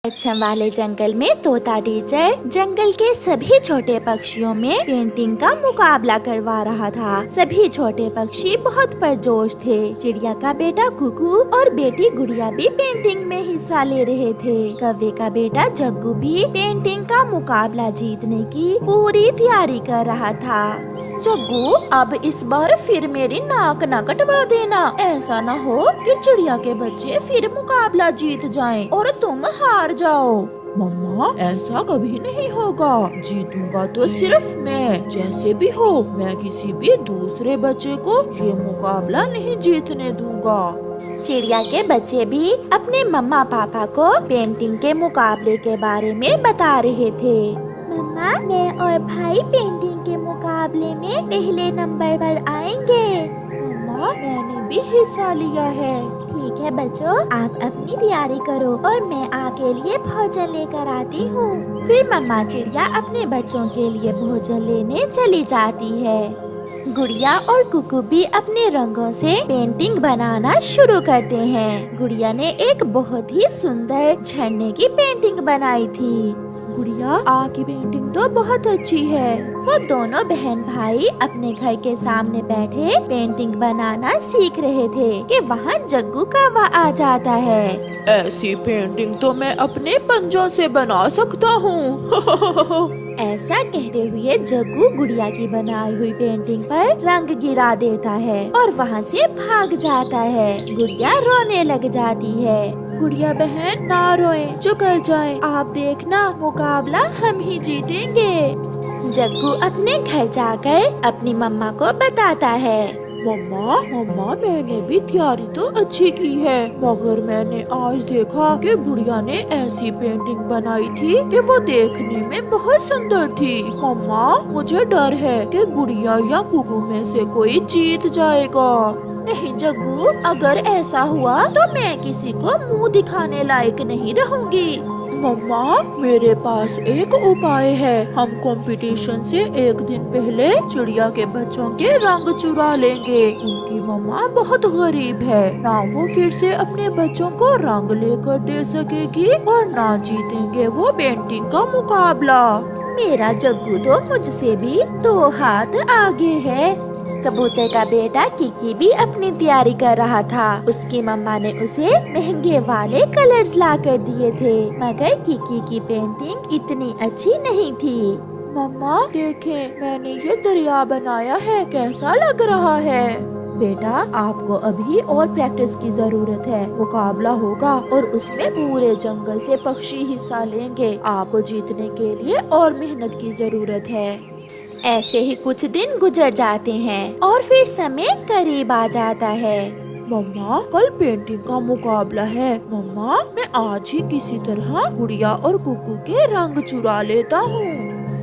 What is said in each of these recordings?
पश्चिम वाले जंगल में तोता टीचर जंगल के सभी छोटे पक्षियों में पेंटिंग का मुकाबला करवा रहा था। सभी छोटे पक्षी बहुत पुरजोश थे। चिड़िया का बेटा कुकू और बेटी गुड़िया भी पेंटिंग में हिस्सा ले रहे थे। कौवे का बेटा जग्गू भी पेंटिंग का मुकाबला जीतने की पूरी तैयारी कर रहा था। जग्गू, अब इस बार फिर मेरी नाक न कटवा देना। ऐसा न हो कि चिड़िया के बच्चे फिर मुकाबला जीत जाएं और तुम हार जाओ। मम्मा, ऐसा कभी नहीं होगा। जीतूंगा तो सिर्फ मैं। जैसे भी हो, मैं किसी भी दूसरे बच्चे को ये मुकाबला नहीं जीतने दूंगा। चिड़िया के बच्चे भी अपने मम्मा पापा को पेंटिंग के मुकाबले के बारे में बता रहे थे। मम्मा, मैं और भाई पेंटिंग के मुकाबले में पहले नंबर पर आएंगे। मम्मा, मैंने भी हिस्सा लिया है। ठीक है बच्चों, आप अपनी तैयारी करो और मैं आपके लिए भोजन लेकर आती हूँ। फिर मम्मा चिड़िया अपने बच्चों के लिए भोजन लेने चली जाती है। गुड़िया और कुकू भी अपने रंगों से पेंटिंग बनाना शुरू करते हैं। गुड़िया ने एक बहुत ही सुंदर झरने की पेंटिंग बनाई थी। गुड़िया, आपकी पेंटिंग तो बहुत अच्छी है। वो दोनों बहन भाई अपने घर के सामने बैठे पेंटिंग बनाना सीख रहे थे कि वहाँ जग्गू कौवा आ जाता है। ऐसी पेंटिंग तो मैं अपने पंजों से बना सकता हूँ। ऐसा कहते हुए जग्गू गुड़िया की बनाई हुई पेंटिंग पर रंग गिरा देता है और वहाँ से भाग जाता है। गुड़िया रोने लग जाती है। गुड़िया बहन, ना रोए, चुप कर जाए। आप देखना, मुकाबला हम ही जीतेंगे। जग्गू अपने घर जाकर अपनी मम्मा को बताता है। मम्मा, मैंने भी तैयारी तो अच्छी की है, मगर मैंने आज देखा कि गुड़िया ने ऐसी पेंटिंग बनाई थी कि वो देखने में बहुत सुंदर थी। मम्मा, मुझे डर है कि गुड़िया या कुकू में से कोई जीत जाएगा। नहीं जग्गू, अगर ऐसा हुआ तो मैं किसी को मुंह दिखाने लायक नहीं रहूंगी। मम्मा, मेरे पास एक उपाय है। हम कंपटीशन से एक दिन पहले चिड़िया के बच्चों के रंग चुरा लेंगे। उनकी मम्मा बहुत गरीब है, ना वो फिर से अपने बच्चों को रंग लेकर दे सकेगी और ना जीतेंगे वो पेंटिंग का मुकाबला। मेरा जग्गू तो मुझसे भी 2 हाथ आगे है। कबूतर का बेटा किकी भी अपनी तैयारी कर रहा था। उसकी मम्मा ने उसे महंगे वाले कलर्स ला कर दिए थे, मगर किकी की पेंटिंग इतनी अच्छी नहीं थी। मम्मा देखें, मैंने ये दरिया बनाया है, कैसा लग रहा है? बेटा, आपको अभी और प्रैक्टिस की जरूरत है। मुकाबला होगा और उसमें पूरे जंगल से पक्षी हिस्सा लेंगे। आपको जीतने के लिए और मेहनत की जरूरत है। ऐसे ही कुछ दिन गुजर जाते हैं और फिर समय करीब आ जाता है। मम्मा, कल पेंटिंग का मुकाबला है। मम्मा, मैं आज ही किसी तरह गुड़िया और कुकू के रंग चुरा लेता हूँ।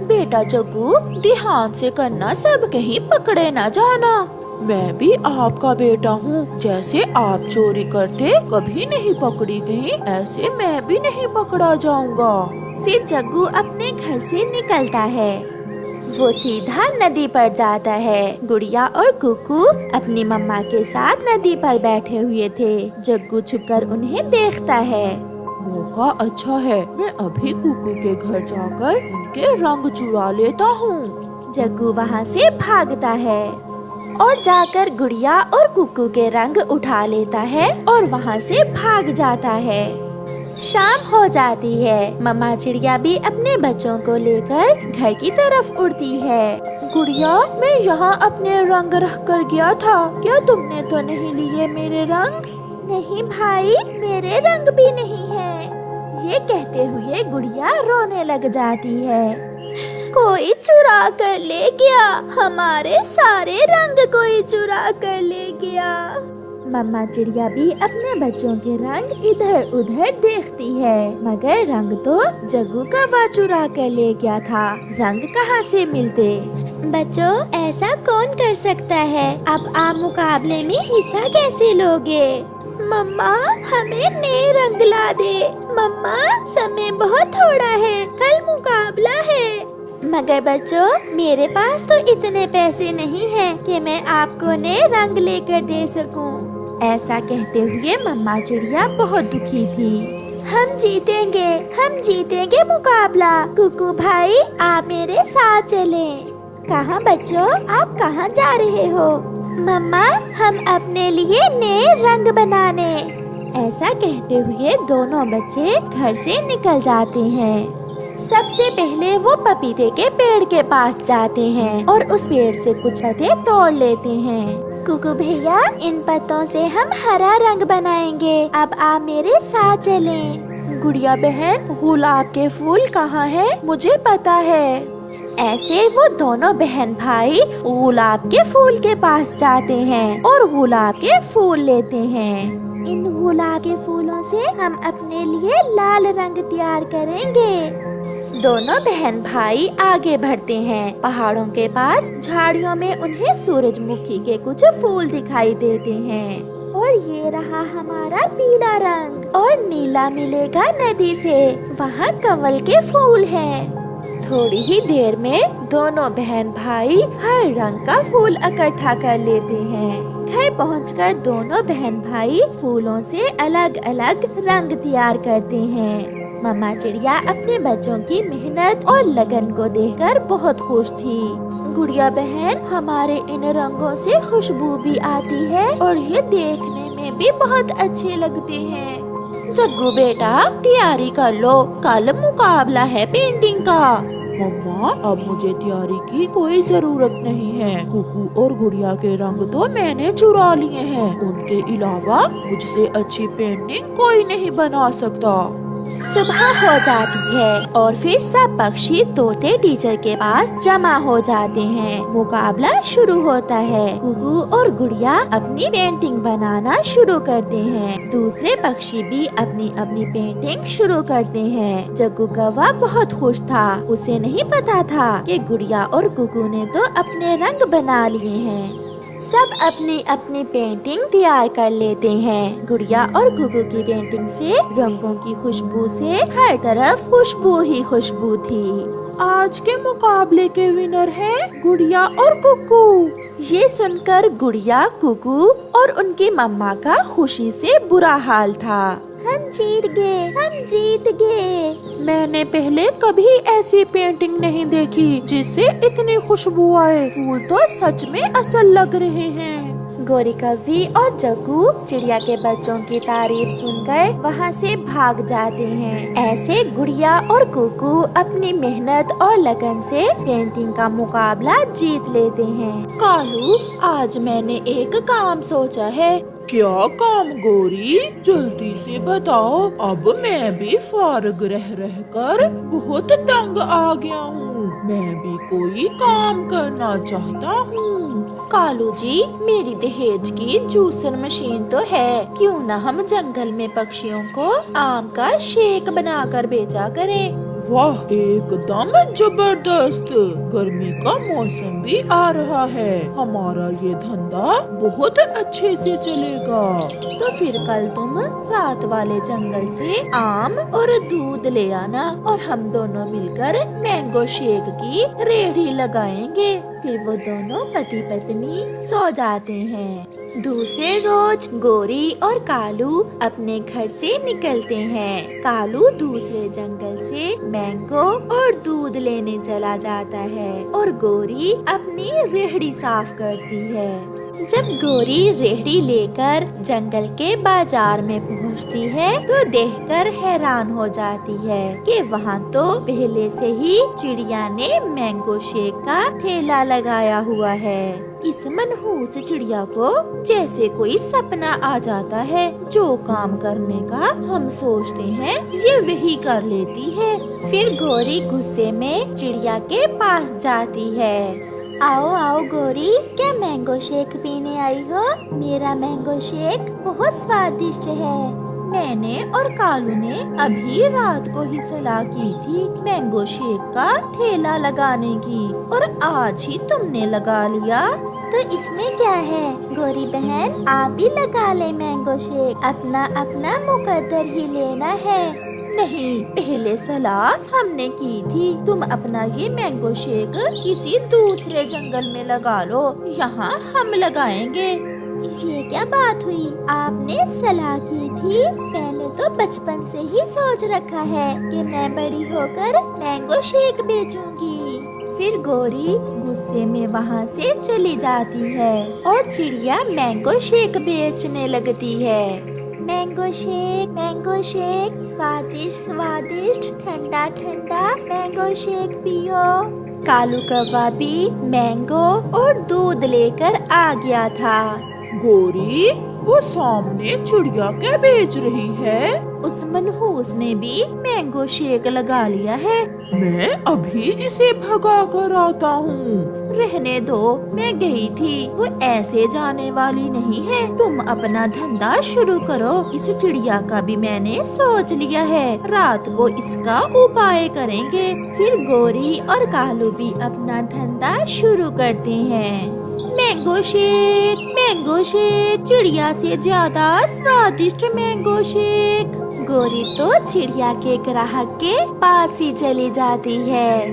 बेटा जग्गू, ध्यान से करना, सब कहीं पकड़े न जाना। मैं भी आपका बेटा हूँ। जैसे आप चोरी करते कभी नहीं पकड़ी गई, ऐसे मैं भी नहीं पकड़ा जाऊँगा। फिर जग्गू अपने घर से निकलता है। वो सीधा नदी पर जाता है। गुड़िया और कुकू अपनी मम्मा के साथ नदी पर बैठे हुए थे। जग्गू छुपकर उन्हें देखता है। मौका अच्छा है, मैं अभी कुकू के घर जाकर उनके रंग चुरा लेता हूँ। जग्गू वहाँ से भागता है और जाकर गुड़िया और कुकू के रंग उठा लेता है और वहाँ से भाग जाता है। शाम हो जाती है। मम्मा चिड़िया भी अपने बच्चों को लेकर घर की तरफ उड़ती है। गुड़िया, मैं यहाँ अपने रंग रख कर गया था, क्या तुमने तो नहीं लिए मेरे रंग? नहीं भाई, मेरे रंग भी नहीं है। ये कहते हुए गुड़िया रोने लग जाती है। कोई चुरा कर ले गया, हमारे सारे रंग कोई चुरा कर ले गया। मम्मा चिड़िया भी अपने बच्चों के रंग इधर उधर देखती है, मगर रंग तो जग्गू कौवा चुरा कर ले गया था। रंग कहाँ से मिलते? बच्चों, ऐसा कौन कर सकता है? अब आप मुकाबले में हिस्सा कैसे लोगे? मम्मा, हमें नए रंग ला दे। मम्मा, समय बहुत थोड़ा है, कल मुकाबला है। मगर बच्चों, मेरे पास तो इतने पैसे नहीं हैं कि मैं आपको नए रंग लेकर दे सकूं। ऐसा कहते हुए मम्मा चिड़िया बहुत दुखी थी। हम जीतेंगे, हम जीतेंगे मुकाबला। कुकू भाई आप मेरे साथ चलें। कहाँ बच्चों, आप कहाँ जा रहे हो? मम्मा हम अपने लिए नए रंग बनाने। ऐसा कहते हुए दोनों बच्चे घर से निकल जाते हैं। सबसे पहले वो पपीते के पेड़ के पास जाते हैं और उस पेड़ से कुछ पत्ते तोड़ लेते हैं। कुकू भैया इन पत्तों से हम हरा रंग बनाएंगे, अब आप मेरे साथ चलें। गुड़िया बहन, गुलाब के फूल कहाँ है? मुझे पता है। ऐसे वो दोनों बहन भाई गुलाब के फूल के पास जाते हैं और गुलाब के फूल लेते हैं। इन गुलाब के फूलों से हम अपने लिए लाल रंग तैयार करेंगे। दोनों बहन भाई आगे बढ़ते हैं। पहाड़ों के पास झाड़ियों में उन्हें सूरजमुखी के कुछ फूल दिखाई देते हैं। और ये रहा हमारा पीला रंग, और नीला मिलेगा नदी से, वहाँ कमल के फूल हैं। थोड़ी ही देर में दोनों बहन भाई हर रंग का फूल इकट्ठा कर लेते हैं। घर पहुंचकर दोनों बहन भाई फूलों से अलग अलग रंग तैयार करते हैं। मम्मा चिड़िया अपने बच्चों की मेहनत और लगन को देखकर बहुत खुश थी। गुड़िया बहन, हमारे इन रंगों से खुशबू भी आती है और ये देखने में भी बहुत अच्छे लगते हैं। जग्गू बेटा तैयारी कर लो, कल मुकाबला है पेंटिंग का। मम्मा अब मुझे तैयारी की कोई जरूरत नहीं है। कुकू और गुड़िया के रंग तो मैंने चुरा लिए हैं। उनके अलावा मुझसे अच्छी पेंटिंग कोई नहीं बना सकता। सुबह हो जाती है और फिर सब पक्षी तोते टीचर के पास जमा हो जाते हैं। मुकाबला शुरू होता है। कुकू और गुड़िया अपनी पेंटिंग बनाना शुरू करते हैं। दूसरे पक्षी भी अपनी अपनी पेंटिंग शुरू करते हैं। जग्गू कौवा बहुत खुश था। उसे नहीं पता था कि गुड़िया और कुकू ने तो अपने रंग बना लिए हैं। सब अपनी अपनी पेंटिंग तैयार कर लेते हैं। गुड़िया और कुकू की पेंटिंग से रंगों की खुशबू से हर तरफ खुशबू ही खुशबू थी। आज के मुकाबले के विनर हैं गुड़िया और कुकू। ये सुनकर गुड़िया, कुकू और उनकी मम्मा का खुशी से बुरा हाल था। हम जीत गए, हम जीत गए। मैंने पहले कभी ऐसी पेंटिंग नहीं देखी जिससे इतनी खुशबू आए। फूल तो सच में असल लग रहे हैं। गोरी कव्वी और जग्गू चिड़िया के बच्चों की तारीफ सुनकर वहाँ से भाग जाते हैं। ऐसे गुड़िया और कुकू अपनी मेहनत और लगन से पेंटिंग का मुकाबला जीत लेते हैं। कालू, आज मैंने एक काम सोचा है। क्या काम गोरी? जल्दी से बताओ। अब मैं भी फारग रह कर बहुत तंग आ गया हूँ। मैं भी कोई काम करना चाहता हूँ। कालू जी, मेरी दहेज की जूसर मशीन तो है, क्यों न हम जंगल में पक्षियों को आम का शेक बनाकर बेचा करें। वाह, एकदम जबरदस्त। गर्मी का मौसम भी आ रहा है। हमारा ये धंधा बहुत अच्छे से चलेगा। तो फिर कल तुम साथ वाले जंगल से आम और दूध ले आना और हम दोनों मिलकर मैंगो शेक की रेहड़ी लगाएंगे। फिर वो दोनों पति पत्नी सो जाते हैं। दूसरे रोज गोरी और कालू अपने घर से निकलते हैं। कालू दूसरे जंगल से मैंगो और दूध लेने चला जाता है और गोरी अपनी रेहड़ी साफ करती है। जब गोरी रेहड़ी लेकर जंगल के बाजार में पहुंचती है तो देखकर हैरान हो जाती है कि वहाँ तो पहले से ही चिड़िया ने मैंगो शेक का ठेला लगाया हुआ है। इस मनहूस चिड़िया को जैसे कोई सपना आ जाता है। जो काम करने का हम सोचते हैं ये वही कर लेती है। फिर गोरी गुस्से में चिड़िया के पास जाती है। आओ आओ गोरी, क्या मैंगो शेक पीने आई हो? मेरा मैंगो शेक बहुत स्वादिष्ट है। मैंने और कालू ने अभी रात को ही सलाह की थी मैंगो शेक का ठेला लगाने की, और आज ही तुमने लगा लिया। तो इसमें क्या है गोरी बहन, आप भी लगा ले मैंगो शेक। अपना अपना मुकद्दर ही लेना है। नहीं, पहले सलाह हमने की थी। तुम अपना ये मैंगो शेक किसी दूसरे जंगल में लगा लो, यहाँ हम लगाएंगे। ये क्या बात हुई? आपने सलाह की थी, पहले तो बचपन से ही सोच रखा है कि मैं बड़ी होकर मैंगो शेक बेचूंगी। फिर गोरी गुस्से में वहाँ से चली जाती है और चिड़िया मैंगो शेक बेचने लगती है। मैंगो शेक स्वादिष्ट स्वादिष्ट, ठंडा ठंडा मैंगो शेक पियो। कालू कौवा भी मैंगो और दूध लेकर आ गया था। गोरी, वो सामने चिड़िया क्या बेच रही है? उस मनहूस ने भी मैंगो शेक लगा लिया है। मैं अभी इसे भगा कर आता हूँ। रहने दो, मैं गई थी, वो ऐसे जाने वाली नहीं है। तुम अपना धंधा शुरू करो। इस चिड़िया का भी मैंने सोच लिया है, रात को इसका उपाय करेंगे। फिर गोरी और कालू भी अपना धंधा शुरू करते हैं। मैंगो शेक, चिड़िया से ज्यादा स्वादिष्ट मैंगो शेक। गोरी तो चिड़िया के ग्राहक के पास ही चली जाती है।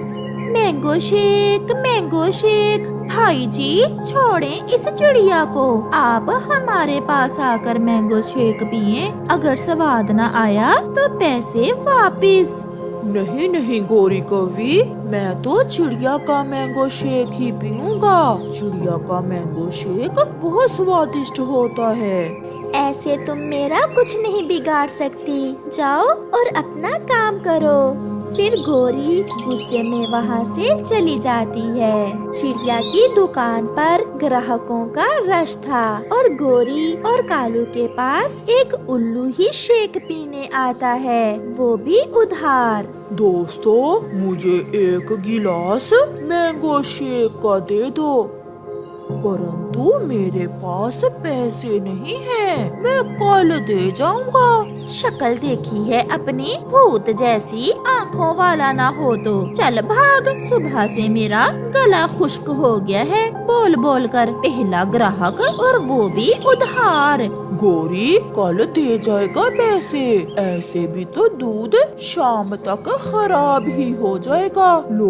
मैंगो शेक, भाई जी छोड़ें इस चिड़िया को, आप हमारे पास आकर मैंगो शेक पिए। अगर स्वाद न आया तो पैसे वापिस। नहीं गोरी कौवी, मैं तो चिड़िया का मैंगो शेक ही पीऊंगा। चिड़िया का मैंगो शेक बहुत स्वादिष्ट होता है। ऐसे तुम मेरा कुछ नहीं बिगाड़ सकती, जाओ और अपना काम करो। फिर गोरी गुस्से में वहाँ से चली जाती है। चिड़िया की दुकान पर ग्राहकों का रश था और गोरी और कालू के पास एक उल्लू ही शेक पीने आता है, वो भी उधार। दोस्तों, मुझे एक गिलास मैंगो शेक का दे दो, परंतु मेरे पास पैसे नहीं हैं। मैं कल दे जाऊंगा। शक्ल देखी है अपनी, भूत जैसी, आँखों वाला ना हो तो चल भाग। सुबह से मेरा गला खुश्क हो गया है बोल बोल कर। पहला ग्राहक और वो भी उधार। गोरी, कल दे जाएगा पैसे, ऐसे भी तो दूध शाम तक खराब ही हो जाएगा। लो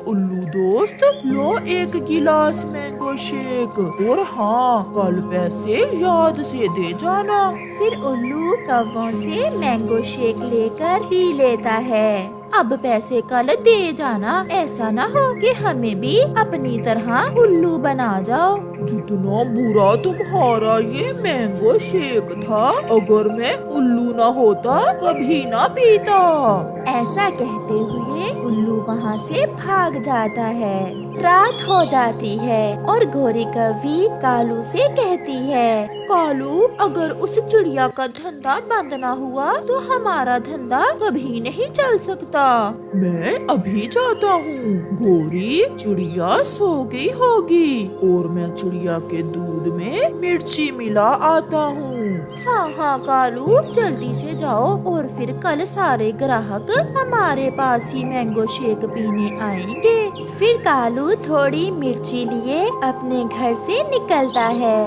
उल्लू दोस्त, लो एक गिलास मैंगो शेक, और हाँ, कल पैसे याद से दे जाना। फिर उल्लू कौवों से मैंगो शेक लेकर पी लेता है। अब पैसे कल दे जाना, ऐसा ना हो कि हमें भी अपनी तरह उल्लू बना जाओ। जितना बुरा तुम्हारा ये मैंगो शेक था, अगर मैं उल्लू ना होता कभी ना पीता। ऐसा कहते हुए उल्लू वहाँ से भाग जाता है। रात हो जाती है और गोरी कौवी कालू से कहती है, कालू, अगर उस चिड़िया का धंधा बंद ना हुआ तो हमारा धंधा कभी नहीं चल सकता। मैं अभी जाता हूँ। गोरी, चिड़िया सो गई होगी और मैं चिड़िया के दूध में मिर्ची मिला आता हूँ। हाँ कालू, जल्दी से जाओ और फिर कल सारे ग्राहक हमारे पास ही मैंगो शेक पीने आएंगे। फिर कालू थोड़ी मिर्ची लिए अपने घर से निकलता है।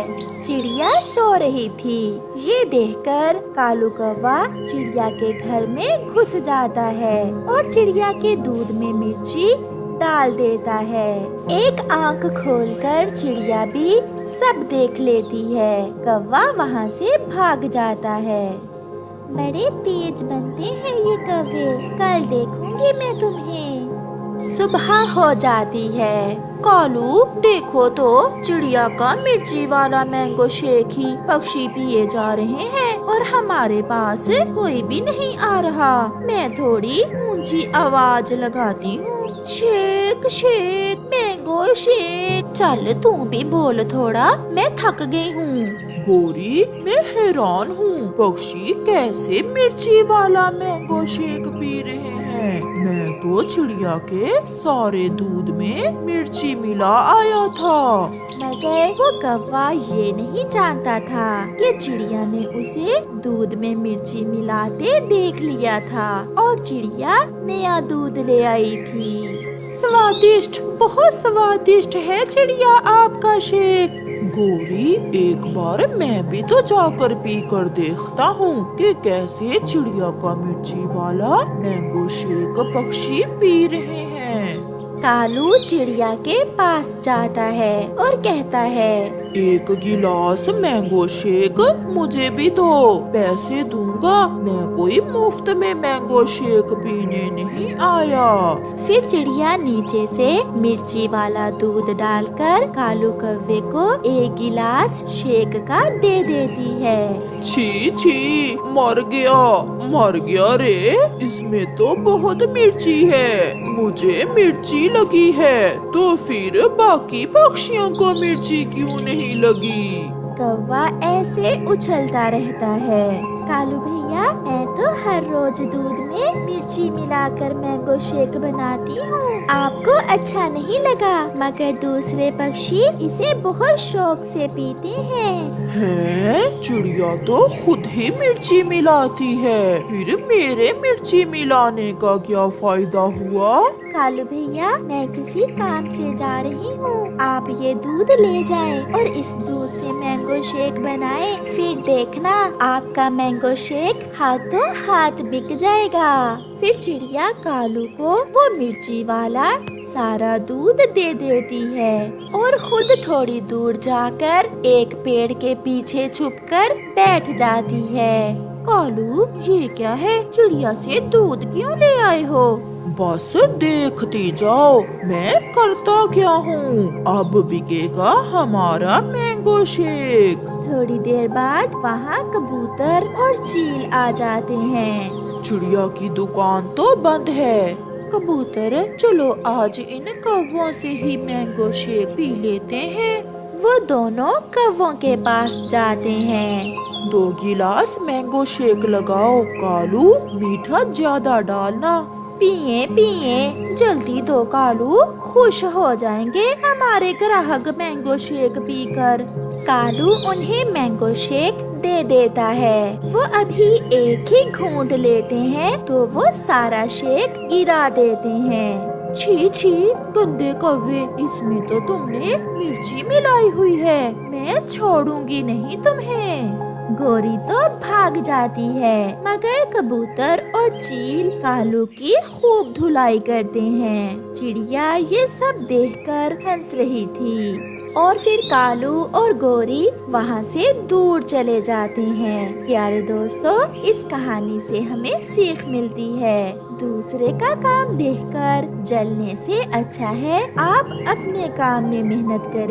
चिड़िया सो रही थी। ये देखकर कालू कौवा चिड़िया के घर में घुस जाता है और चिड़िया के दूध में मिर्ची डाल देता है। एक आंख खोलकर चिड़िया भी सब देख लेती है। कौवा वहाँ से भाग जाता है। बड़े तेज बनते हैं ये कौवे, कल देखूंगी मैं तुम्हें। सुबह हो जाती है। कालू, देखो तो चिड़िया का मिर्ची वाला मैंगो शेक ही पक्षी पिए जा रहे हैं और हमारे पास कोई भी नहीं आ रहा। मैं थोड़ी ऊंची आवाज लगाती हूँ, शेक मैंगो शेक। चल तू भी बोल थोड़ा, मैं थक गई हूँ। गोरी, मैं हैरान हूँ, पक्षी कैसे मिर्ची वाला मैंगो शेक पी रहे हैं। मैं तो चिड़िया के सारे दूध में मिर्ची मिला आया था। मगर वो कौवा ये नहीं जानता था कि चिड़िया ने उसे दूध में मिर्ची मिलाते देख लिया था और चिड़िया नया दूध ले आई थी। स्वादिष्ट, बहुत स्वादिष्ट है चिड़िया आपका शेक। गोरी, एक बार मैं भी तो जाकर पी कर देखता हूँ कि कैसे चिड़िया का मिर्ची वाला मैंगो शेक पक्षी पी रहे हैं। कालू चिड़िया के पास जाता है और कहता है, एक गिलास मैंगो शेक मुझे भी दो, पैसे दूंगा, मैं कोई मुफ्त में मैंगो शेक पीने नहीं आया। फिर चिड़िया नीचे से मिर्ची वाला दूध डालकर कालू कौवे को एक गिलास शेक का दे देती है। छी छी, मर गया रे, इसमें तो बहुत मिर्ची है, मुझे मिर्ची लगी है, तो फिर बाकी पक्षियों को मिर्ची क्यों नहीं लगी? कौवा ऐसे उछलता रहता है। कालू भैया, मैं तो हर रोज दूध में मिर्ची मिलाकर मैंगो शेक बनाती हूँ, आपको अच्छा नहीं लगा, मगर दूसरे पक्षी इसे बहुत शौक से पीते हैं। चिड़िया तो खुद ही मिर्ची मिलाती है, फिर मेरे मिर्ची मिलाने का क्या फायदा हुआ? कालू भैया, मैं किसी काम से जा रही हूँ, आप ये दूध ले जाएं और इस दूध से मैंगो शेक बनाएं, फिर देखना आपका मैंगो शेक हाथों हाथ बिक जाएगा। फिर चिड़िया कालू को वो मिर्ची वाला सारा दूध दे देती है और खुद थोड़ी दूर जाकर एक पेड़ के पीछे छुपकर बैठ जाती है। कालू, ये क्या है, चिड़िया से दूध क्यों ले आए हो? बस देखती जाओ मैं करता क्या हूँ, अब बिकेगा हमारा मैंगो शेक। थोड़ी देर बाद वहाँ कबूतर और चील आ जाते हैं। चिड़िया की दुकान तो बंद है। कबूतर, चलो आज इन कौवों से ही मैंगो शेक पी लेते हैं। वो दोनों कौवों के पास जाते हैं। 2 गिलास मैंगो शेक लगाओ कालू, मीठा ज्यादा डालना। पिए पिए, जल्दी दो कालू, खुश हो जाएंगे हमारे ग्राहक मैंगो शेक पीकर। कालू उन्हें मैंगो शेक दे देता है। वो अभी एक ही घूंट लेते हैं तो वो सारा शेक गिरा देते हैं। छी छी, गंदे कौवे, इसमें तो तुमने मिर्ची मिलाई हुई है, मैं छोड़ूंगी नहीं तुम्हें। गोरी तो भाग जाती है, मगर कबूतर और चील कालू की खूब धुलाई करते हैं। चिड़िया ये सब देखकर हंस रही थी और फिर कालू और गोरी वहाँ से दूर चले जाते हैं। प्यारे दोस्तों, इस कहानी से हमें सीख मिलती है, दूसरे का काम देखकर जलने से अच्छा है आप अपने काम में मेहनत करें।